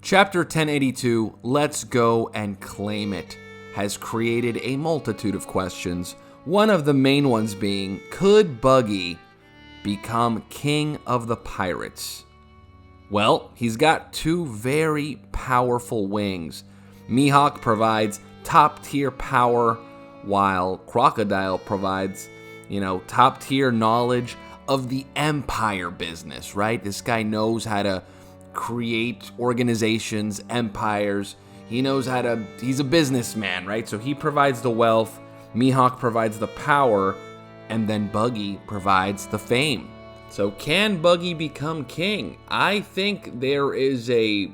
Chapter 1082, Let's Go and Claim It, has created a multitude of questions, one of the main ones being, could Buggy become king of the pirates? Well, he's got two very powerful wings. Mihawk provides top-tier power, while Crocodile provides, top-tier knowledge of the empire business, right? This guy knows how to create organizations, empires. He knows he's a businessman, right? So he provides the wealth, Mihawk provides the power, and then Buggy provides the fame. So can Buggy become king? I think there is a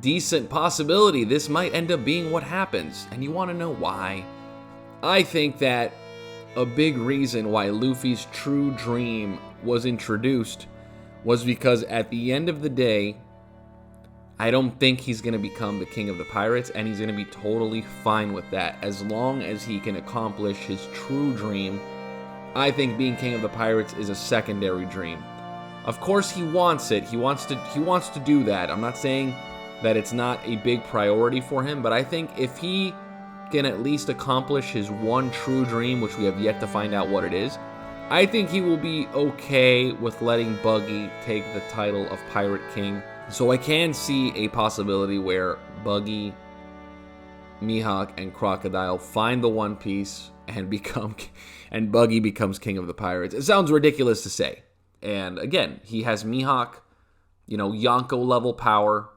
decent possibility this might end up being what happens. And you want to know why? I think that a big reason why Luffy's true dream was introduced was because at the end of the day, I don't think he's going to become the king of the pirates, and he's going to be totally fine with that. As long as he can accomplish his true dream, I think being king of the pirates is a secondary dream. Of course he wants it. He wants to do that. I'm not saying that it's not a big priority for him, but I think if he can at least accomplish his one true dream, which we have yet to find out what it is, I think he will be okay with letting Buggy take the title of Pirate King. So I can see a possibility where Buggy, Mihawk, and Crocodile find the One Piece and Buggy becomes king of the pirates. It sounds ridiculous to say. And again, he has Mihawk, Yonko level power,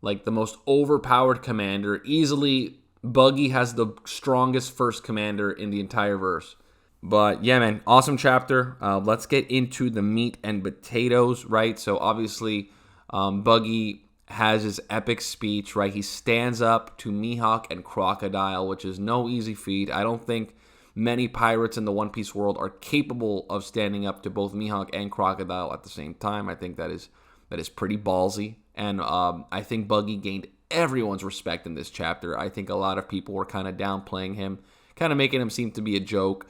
like the most overpowered commander. Easily, Buggy has the strongest first commander in the entire verse. But yeah, man, awesome chapter. Let's get into the meat and potatoes, right? So obviously, Buggy has his epic speech, right? He stands up to Mihawk and Crocodile, which is no easy feat. I don't think many pirates in the One Piece world are capable of standing up to both Mihawk and Crocodile at the same time. I think that is pretty ballsy. And I think Buggy gained everyone's respect in this chapter. I think a lot of people were kind of downplaying him, kind of making him seem to be a joke.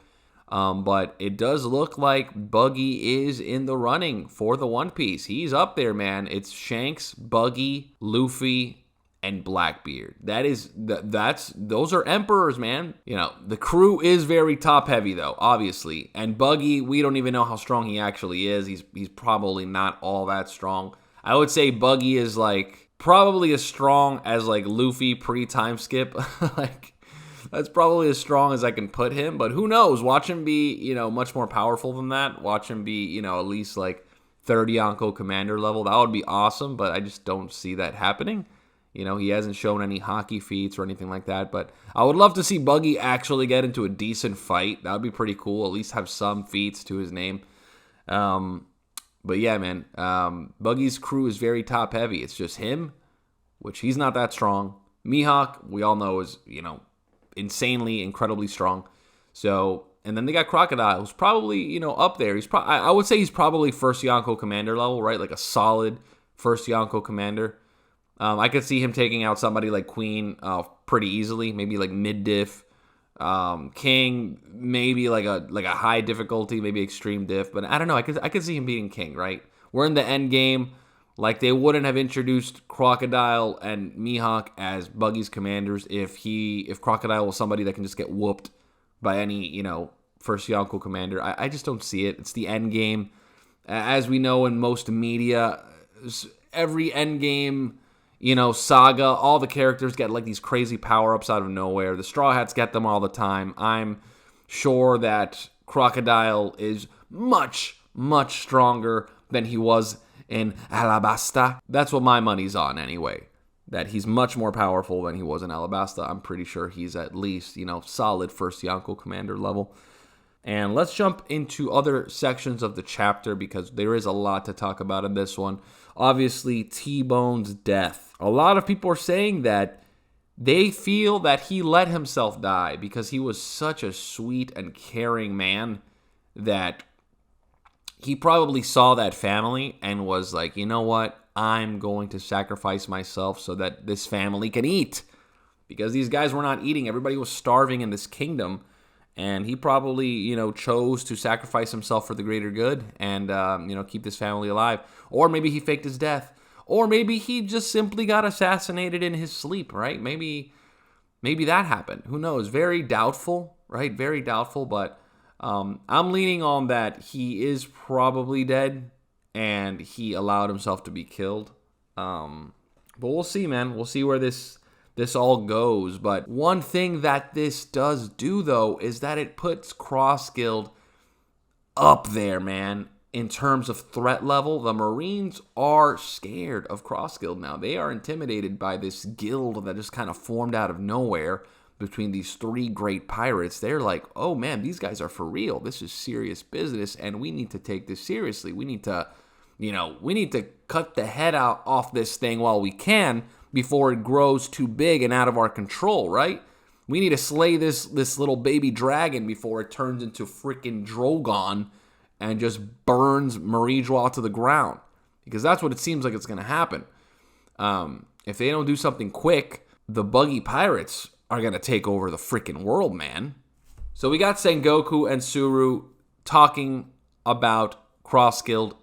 But it does look like Buggy is in the running for the One Piece. He's up there, man. It's Shanks, Buggy, Luffy, and Blackbeard. Those are emperors, man. The crew is very top heavy though, obviously. And Buggy, we don't even know how strong he actually is. He's probably not all that strong. I would say Buggy is probably as strong as Luffy pre-time skip. That's probably as strong as I can put him, but who knows? Watch him be, much more powerful than that. Watch him be, at least 30 Yonko commander level. That would be awesome, but I just don't see that happening. He hasn't shown any hockey feats or anything like that, but I would love to see Buggy actually get into a decent fight. That would be pretty cool. At least have some feats to his name. But yeah, man, Buggy's crew is very top heavy. It's just him, which he's not that strong. Mihawk, we all know is, insanely, incredibly strong. So, and then they got Crocodile, who's probably, up there. I would say he's probably first Yonko commander level, right? Like a solid first Yonko commander. I could see him taking out somebody like Queen pretty easily, maybe mid-diff. King, maybe like a high difficulty, maybe extreme diff. But I don't know, I could see him beating King, right? We're in the end game. They wouldn't have introduced Crocodile and Mihawk as Buggy's commanders if Crocodile was somebody that can just get whooped by any, first Yonko commander. I just don't see it. It's the end game. As we know in most media, every end game, saga, all the characters get these crazy power-ups out of nowhere. The Straw Hats get them all the time. I'm sure that Crocodile is much, much stronger than he was in Alabasta. That's what my money's on anyway. That he's much more powerful than he was in Alabasta. I'm pretty sure he's at least, solid first Yonko commander level. And let's jump into other sections of the chapter because there is a lot to talk about in this one. Obviously, T-Bone's death. A lot of people are saying that they feel that he let himself die because he was such a sweet and caring man that he probably saw that family and was like, you know what? I'm going to sacrifice myself so that this family can eat. Because these guys were not eating. Everybody was starving in this kingdom. And he probably, chose to sacrifice himself for the greater good and, keep this family alive. Or maybe he faked his death. Or maybe he just simply got assassinated in his sleep, right? Maybe that happened. Who knows? Very doubtful, right? Very doubtful, but I'm leaning on that he is probably dead and he allowed himself to be killed. But we'll see, man. We'll see where this all goes. But one thing that this does do, though, is that it puts Cross Guild up there, man. In terms of threat level, the Marines are scared of Cross Guild now. They are intimidated by this guild that just kind of formed out of nowhere between these three great pirates. They're like, oh man, these guys are for real. This is serious business, and we need to take this seriously. We need to, cut the head out off this thing while we can before it grows too big and out of our control, right? We need to slay this little baby dragon before it turns into freaking Drogon and just burns Marie-Joie to the ground. Because that's what it seems like it's going to happen. If they don't do something quick, the Buggy Pirates are going to take over the freaking world, man. So we got Sengoku and Suru talking about Cross Guild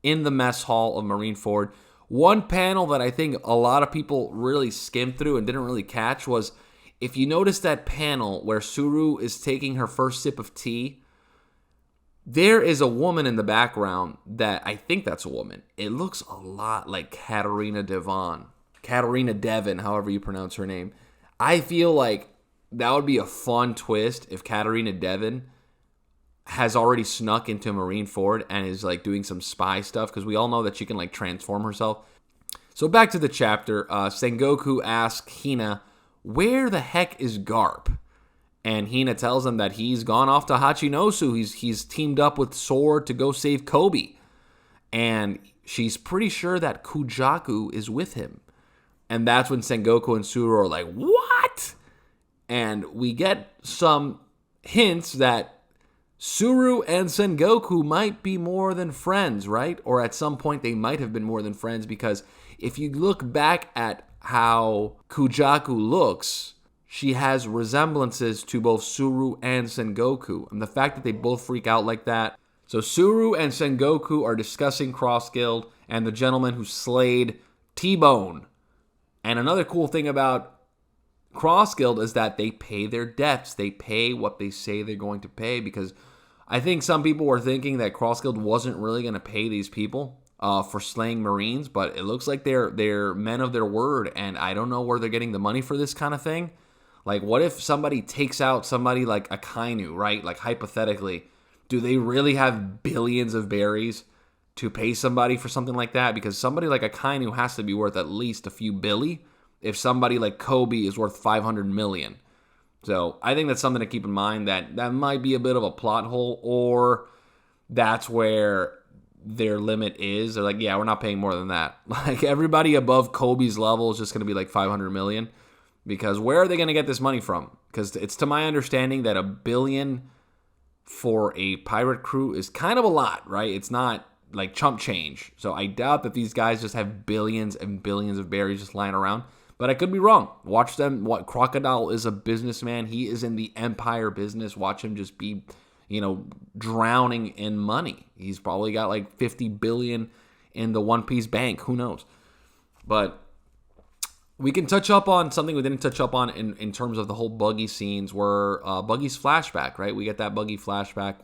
in the mess hall of Marineford. One panel that I think a lot of people really skimmed through and didn't really catch was, if you notice that panel where Suru is taking her first sip of tea, there is a woman in the background that I think that's a woman. It looks a lot like Katarina Devon. Katarina Devon, however you pronounce her name. I feel like that would be a fun twist if Katarina Devon has already snuck into Marineford and is like doing some spy stuff, because we all know that she can like transform herself. So back to the chapter. Sengoku asks Hina, where the heck is Garp? And Hina tells him that he's gone off to Hachinosu. He's teamed up with Sword to go save Kobe. And she's pretty sure that Kujaku is with him. And that's when Sengoku and Suru are like, what? And we get some hints that Suru and Sengoku might be more than friends, right? Or at some point they might have been more than friends, because if you look back at how Kujaku looks, she has resemblances to both Suru and Sengoku. And the fact that they both freak out like that. So Suru and Sengoku are discussing Cross Guild and the gentleman who slayed T-Bone. And another cool thing about Cross Guild is that they pay their debts. They pay what they say they're going to pay, because I think some people were thinking that Cross Guild wasn't really going to pay these people for slaying Marines, but it looks like they're men of their word, and I don't know where they're getting the money for this kind of thing. Like, what if somebody takes out somebody like Akainu, right? Like, hypothetically, do they really have billions of berries to pay somebody for something like that? Because somebody like Akainu has to be worth at least a few billy if somebody like Kobe is worth 500 million. So I think that's something to keep in mind, that might be a bit of a plot hole, or that's where their limit is. They're like, yeah, we're not paying more than that. Like, everybody above Kobe's level is just going to be like 500 million. Because where are they going to get this money from? Because it's to my understanding that $1 billion for a pirate crew is kind of a lot, right? It's not like chump change. So I doubt that these guys just have billions and billions of berries just lying around. But I could be wrong. Watch them. Crocodile is a businessman. He is in the empire business. Watch him just be, drowning in money. He's probably got like 50 billion in the One Piece bank. Who knows? But we can touch up on something we didn't touch up on in terms of the whole Buggy scenes, were Buggy's flashback, right? We get that Buggy flashback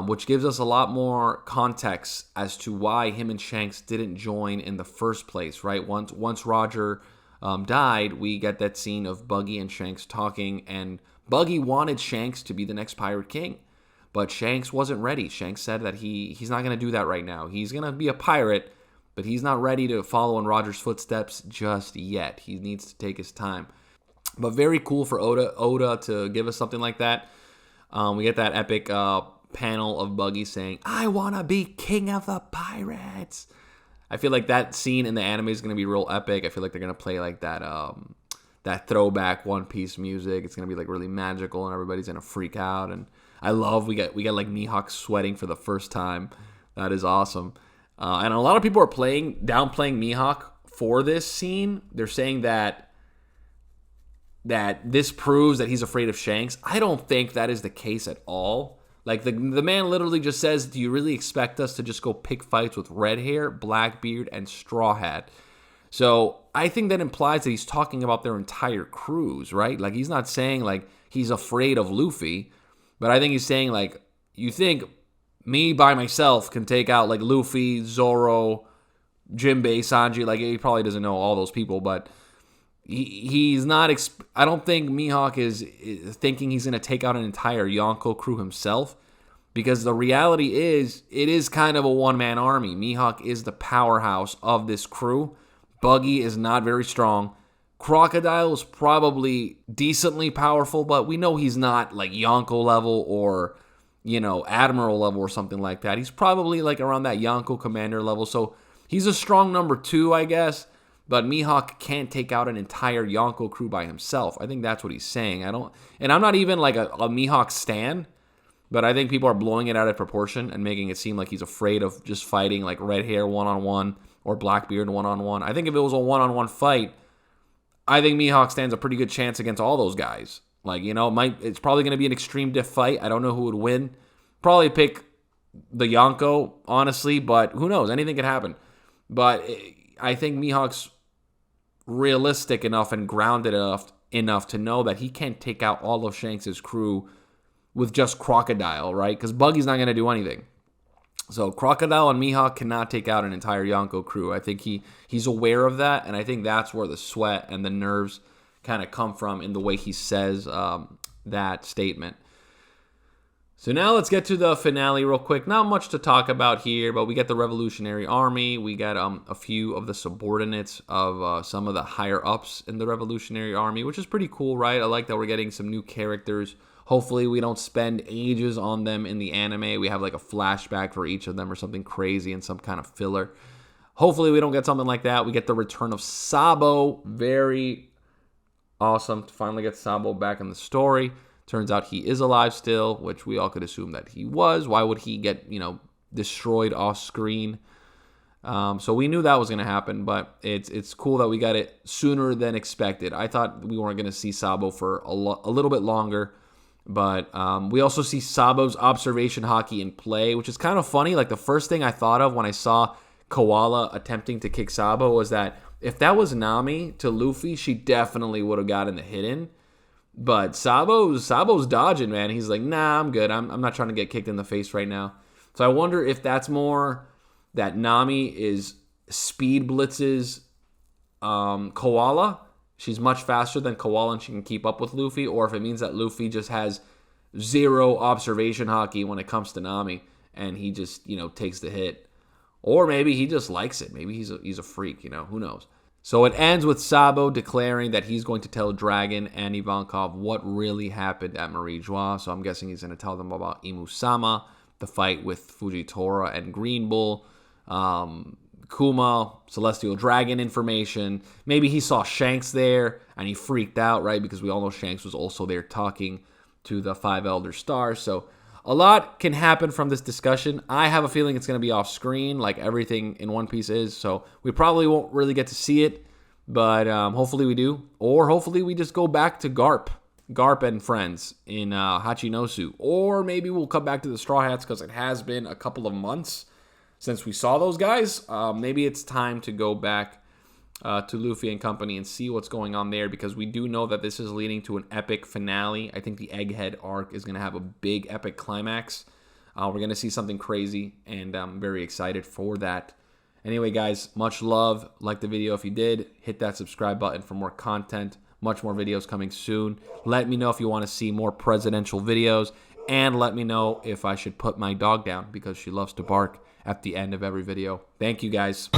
which gives us a lot more context as to why him and Shanks didn't join in the first place, right? Once Roger died, we get that scene of Buggy and Shanks talking, and Buggy wanted Shanks to be the next Pirate King, but Shanks wasn't ready. Shanks said that he's not going to do that right now. He's going to be a pirate, but he's not ready to follow in Roger's footsteps just yet. He needs to take his time. But very cool for Oda to give us something like that. We get that epic panel of Buggy saying, I want to be king of the pirates. I feel like that scene in the anime is going to be real epic. I feel like they're going to play like that throwback One Piece music. It's going to be like really magical, and everybody's going to freak out. And I love we get like Mihawk sweating for the first time. That is awesome. And a lot of people are downplaying Mihawk for this scene. They're saying that this proves that he's afraid of Shanks. I don't think that is the case at all. Like, the man literally just says, do you really expect us to just go pick fights with red hair, black beard, and straw hat? So I think that implies that he's talking about their entire crews, right? Like, he's not saying, like, he's afraid of Luffy, but I think he's saying, like, you think me by myself can take out, like, Luffy, Zoro, Jinbei, Sanji. Like, he probably doesn't know all those people, but he's not, I don't think Mihawk is thinking he's going to take out an entire Yonko crew himself, because the reality is, it is kind of a one-man army. Mihawk is the powerhouse of this crew. Buggy is not very strong. Crocodile is probably decently powerful, but we know he's not like Yonko level or, you know, Admiral level or something like that. He's probably like around that Yonko commander level, so he's a strong number 2, I guess. But Mihawk can't take out an entire Yonko crew by himself. I think that's what he's saying. And I'm not even like a Mihawk stan, but I think people are blowing it out of proportion and making it seem like he's afraid of just fighting like red hair one-on-one or Blackbeard one-on-one. I think if it was a one-on-one fight, I think Mihawk stands a pretty good chance against all those guys. Like, you know, it's probably going to be an extreme diff fight. I don't know who would win. Probably pick the Yonko, honestly, but who knows? Anything could happen. But I think Mihawk's realistic enough and grounded enough to know that he can't take out all of Shanks' crew with just Crocodile, right? Because Buggy's not going to do anything. So Crocodile and Mihawk cannot take out an entire Yonko crew. I think he's aware of that, and I think that's where the sweat and the nerves kind of come from in the way he says that statement. So now let's get to the finale real quick. Not much to talk about here, but we get the Revolutionary Army. We got a few of the subordinates of some of the higher-ups in the Revolutionary Army, which is pretty cool, right? I like that we're getting some new characters. Hopefully we don't spend ages on them in the anime. We have like a flashback for each of them or something crazy and some kind of filler. Hopefully we don't get something like that. We get the return of Sabo. Very awesome to finally get Sabo back in the story. Turns out he is alive still, which we all could assume that he was. Why would he get, destroyed off screen? So we knew that was going to happen, but it's cool that we got it sooner than expected. I thought we weren't going to see Sabo for a little bit longer, but we also see Sabo's observation hockey in play, which is kind of funny. Like, the first thing I thought of when I saw Koala attempting to kick Sabo was that if that was Nami to Luffy, she definitely would have gotten the hit-in. But Sabo's dodging, man. He's like, nah, I'm good. I'm not trying to get kicked in the face right now. So I wonder if that's more that Nami is speed blitzes Koala. She's much faster than Koala and she can keep up with Luffy. Or if it means that Luffy just has zero observation hockey when it comes to Nami and he just, takes the hit. Or maybe he just likes it. Maybe he's a freak, who knows. So it ends with Sabo declaring that he's going to tell Dragon and Ivankov what really happened at Marie Joie. So I'm guessing he's going to tell them about Imu-sama, the fight with Fujitora and Green Bull, Kuma, Celestial Dragon information. Maybe he saw Shanks there and he freaked out, right? Because we all know Shanks was also there talking to the 5 Elder Stars. So a lot can happen from this discussion. I have a feeling it's going to be off screen like everything in One Piece is. So we probably won't really get to see it, but hopefully we do. Or hopefully we just go back to Garp and friends in Hachinosu. Or maybe we'll come back to the Straw Hats because it has been a couple of months since we saw those guys. Maybe it's time to go back to Luffy and company and see what's going on there, because we do know that this is leading to an epic finale. I think the Egghead arc is going to have a big epic climax. We're going to see something crazy, and I'm very excited for that. Anyway, guys, much love. Like the video if you did. Hit that subscribe button for more content. Much more videos coming soon. Let me know if you want to see more presidential videos, and let me know if I should put my dog down because she loves to bark at the end of every video. Thank you, guys.